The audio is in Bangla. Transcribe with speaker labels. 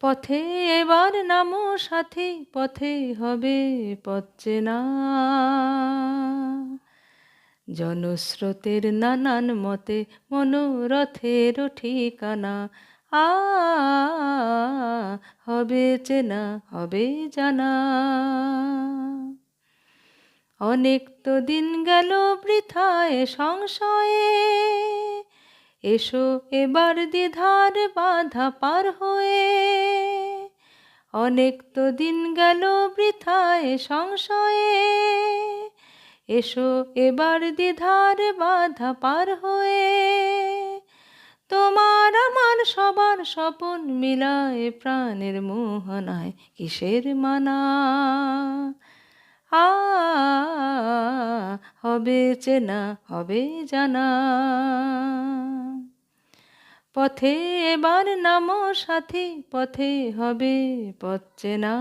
Speaker 1: পথে এবার নামো সাথী, পথে হবে পথ চেনা। জনস্রোতের নানান মতে মনোরথের ঠিকানা। আ হবে চেনা, হবে জানা। অনেক তো দিন গেল বৃথায় সংশয়ে, এসো এবার দ্বিধার বাধা পার হয়ে। অনেক তো দিন গেল বৃথায় সংশয়ে, এসো এবার দ্বিধার বাধা পার হয়ে। তোমার আমার সবার স্বপন মিলায় প্রাণের মোহনায় কিসের মানা। আ হবে চেনা, হবে জানা। পথে এবার নামো সাথী, পথে হবে পথ চেনা।